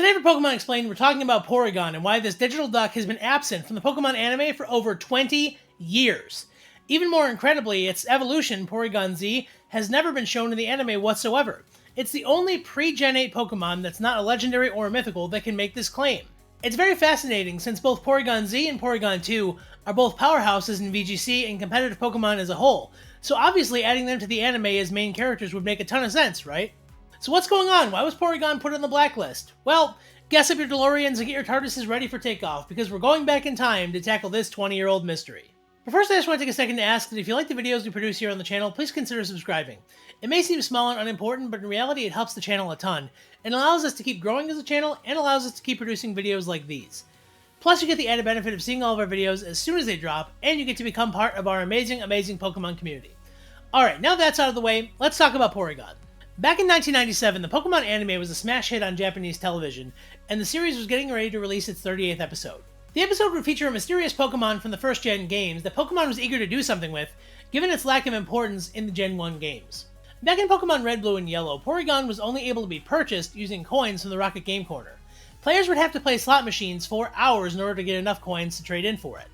Today for Pokemon Explained, we're talking about Porygon and why this digital duck has been absent from the Pokemon anime for over 20 years. Even more incredibly, its evolution, Porygon Z, has never been shown in the anime whatsoever. It's the only pre-Gen 8 Pokemon that's not a legendary or a mythical that can make this claim. It's very fascinating since both Porygon Z and Porygon 2 are both powerhouses in VGC and competitive Pokemon as a whole, so obviously adding them to the anime as main characters would make a ton of sense, right? So what's going on? Why was Porygon put on the blacklist? Well, gas up your DeLoreans and get your TARDISes ready for takeoff, because we're going back in time to tackle this 20-year-old mystery. But first I just want to take a second to ask that if you like the videos we produce here on the channel, please consider subscribing. It may seem small and unimportant, but in reality it helps the channel a ton, and allows us to keep growing as a channel, and allows us to keep producing videos like these. Plus you get the added benefit of seeing all of our videos as soon as they drop, and you get to become part of our amazing Pokemon community. Alright, now that's out of the way, let's talk about Porygon. Back in 1997, the Pokemon anime was a smash hit on Japanese television, and the series was getting ready to release its 38th episode. The episode would feature a mysterious Pokemon from the first-gen games that Pokemon was eager to do something with, given its lack of importance in the Gen 1 games. Back in Pokemon Red, Blue, and Yellow, Porygon was only able to be purchased using coins from the Rocket Game Corner. Players would have to play slot machines for hours in order to get enough coins to trade in for it.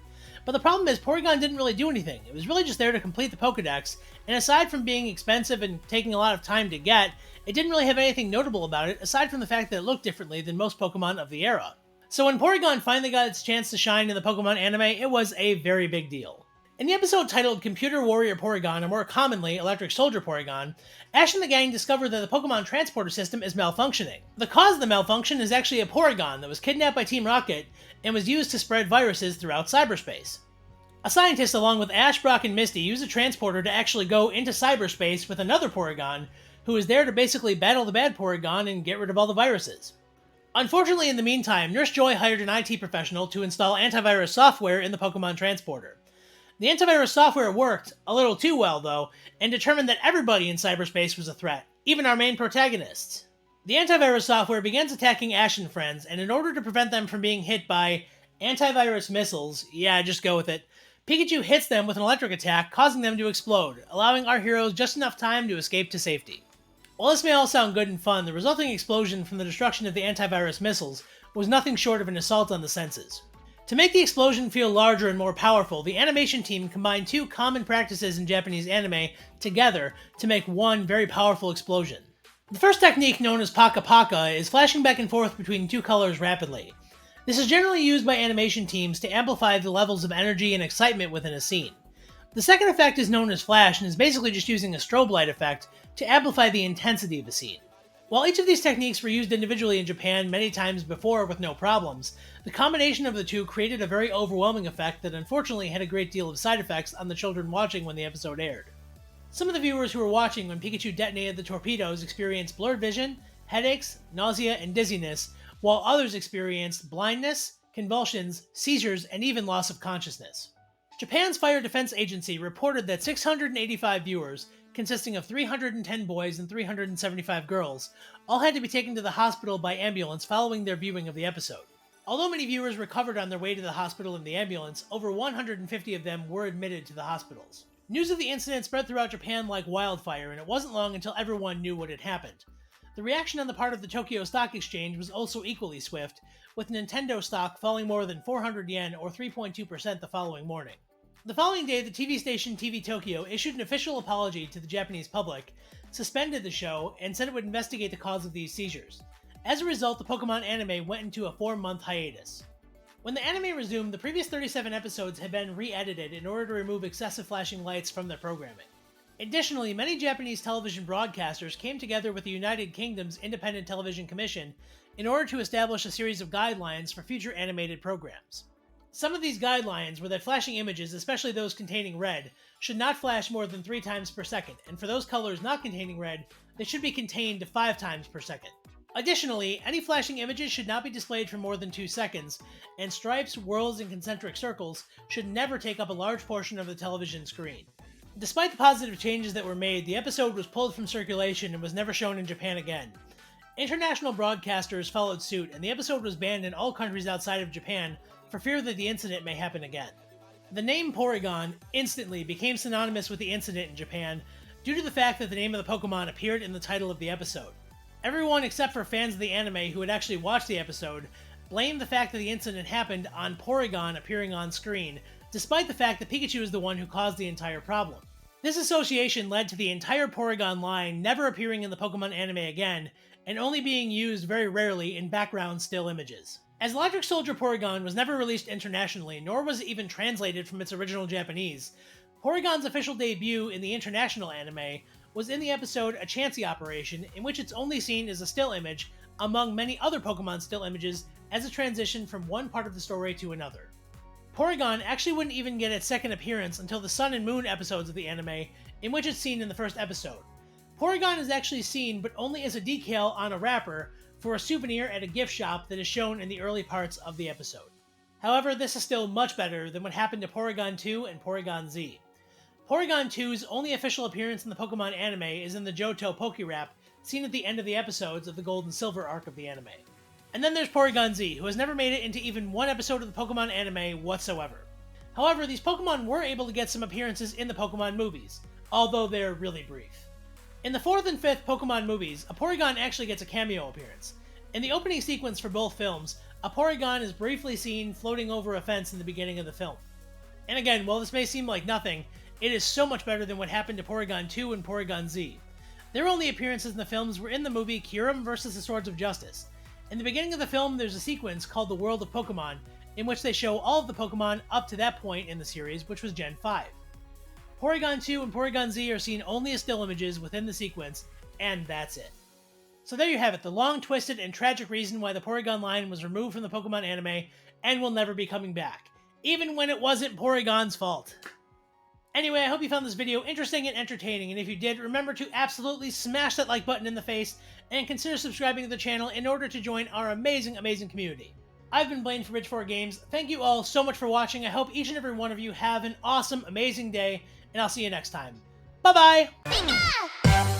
But the problem is, Porygon didn't really do anything. It was really just there to complete the Pokedex, and aside from being expensive and taking a lot of time to get, it didn't really have anything notable about it, aside from the fact that it looked differently than most Pokemon of the era. So when Porygon finally got its chance to shine in the Pokemon anime, it was a very big deal. In the episode titled Computer Warrior Porygon, or more commonly, Electric Soldier Porygon, Ash and the gang discover that the Pokemon transporter system is malfunctioning. The cause of the malfunction is actually a Porygon that was kidnapped by Team Rocket and was used to spread viruses throughout cyberspace. A scientist along with Ash, Brock, and Misty use a transporter to actually go into cyberspace with another Porygon, who is there to basically battle the bad Porygon and get rid of all the viruses. Unfortunately, in the meantime, Nurse Joy hired an IT professional to install antivirus software in the Pokemon transporter. The antivirus software worked, a little too well though, and determined that everybody in cyberspace was a threat, even our main protagonists. The antivirus software begins attacking Ash and friends, and in order to prevent them from being hit by antivirus missiles, yeah, just go with it, Pikachu hits them with an electric attack, causing them to explode, allowing our heroes just enough time to escape to safety. While this may all sound good and fun, the resulting explosion from the destruction of the antivirus missiles was nothing short of an assault on the senses. To make the explosion feel larger and more powerful, the animation team combined two common practices in Japanese anime together to make one very powerful explosion. The first technique, known as Paka Paka, is flashing back and forth between two colors rapidly. This is generally used by animation teams to amplify the levels of energy and excitement within a scene. The second effect is known as Flash and is basically just using a strobe light effect to amplify the intensity of a scene. While each of these techniques were used individually in Japan many times before with no problems, the combination of the two created a very overwhelming effect that unfortunately had a great deal of side effects on the children watching when the episode aired. Some of the viewers who were watching when Pikachu detonated the torpedoes experienced blurred vision, headaches, nausea, and dizziness, while others experienced blindness, convulsions, seizures, and even loss of consciousness. Japan's Fire Defense Agency reported that 685 viewers, consisting of 310 boys and 375 girls, all had to be taken to the hospital by ambulance following their viewing of the episode. Although many viewers recovered on their way to the hospital in the ambulance, over 150 of them were admitted to the hospitals. News of the incident spread throughout Japan like wildfire, and it wasn't long until everyone knew what had happened. The reaction on the part of the Tokyo Stock Exchange was also equally swift, with Nintendo stock falling more than 400 yen or 3.2% the following morning. The following day, the TV station TV Tokyo issued an official apology to the Japanese public, suspended the show, and said it would investigate the cause of these seizures. As a result, the Pokemon anime went into a 4-month hiatus. When the anime resumed, the previous 37 episodes had been re-edited in order to remove excessive flashing lights from their programming. Additionally, many Japanese television broadcasters came together with the United Kingdom's Independent Television Commission in order to establish a series of guidelines for future animated programs. Some of these guidelines were that flashing images, especially those containing red, should not flash more than 3 times per second, and for those colors not containing red, they should be contained to 5 times per second. Additionally, any flashing images should not be displayed for more than 2 seconds, and stripes, whorls, and concentric circles should never take up a large portion of the television screen. Despite the positive changes that were made, the episode was pulled from circulation and was never shown in Japan again. International broadcasters followed suit, and the episode was banned in all countries outside of Japan for fear that the incident may happen again. The name Porygon instantly became synonymous with the incident in Japan due to the fact that the name of the Pokemon appeared in the title of the episode. Everyone except for fans of the anime who had actually watched the episode blamed the fact that the incident happened on Porygon appearing on screen, despite the fact that Pikachu is the one who caused the entire problem. This association led to the entire Porygon line never appearing in the Pokemon anime again, and only being used very rarely in background still images. As Electric Soldier Porygon was never released internationally, nor was it even translated from its original Japanese, Porygon's official debut in the international anime was in the episode A Chansey Operation, in which it's only seen as a still image among many other Pokemon still images as a transition from one part of the story to another. Porygon actually wouldn't even get its second appearance until the Sun and Moon episodes of the anime, in which it's seen in the first episode. Porygon is actually seen, but only as a decal on a wrapper for a souvenir at a gift shop that is shown in the early parts of the episode. However, this is still much better than what happened to Porygon 2 and Porygon Z. Porygon 2's only official appearance in the Pokemon anime is in the Johto Pokérap, seen at the end of the episodes of the Gold and Silver arc of the anime. And then there's Porygon Z, who has never made it into even one episode of the Pokemon anime whatsoever. However, these Pokemon were able to get some appearances in the Pokemon movies, although they're really brief. In the 4th and 5th Pokemon movies, a Porygon actually gets a cameo appearance. In the opening sequence for both films, a Porygon is briefly seen floating over a fence in the beginning of the film. And again, while this may seem like nothing, it is so much better than what happened to Porygon 2 and Porygon Z. Their only appearances in the films were in the movie Kyurem vs. the Swords of Justice. In the beginning of the film, there's a sequence called The World of Pokemon, in which they show all of the Pokemon up to that point in the series, which was Gen 5. Porygon 2 and Porygon Z are seen only as still images within the sequence, and that's it. So there you have it, the long, twisted, and tragic reason why the Porygon line was removed from the Pokemon anime and will never be coming back, even when it wasn't Porygon's fault. Anyway, I hope you found this video interesting and entertaining, and if you did, remember to absolutely smash that like button in the face, and consider subscribing to the channel in order to join our amazing, amazing community. I've been Blaine for Bridge4Games. Thank you all so much for watching. I hope each and every one of you have an awesome, amazing day, and I'll see you next time. Bye-bye!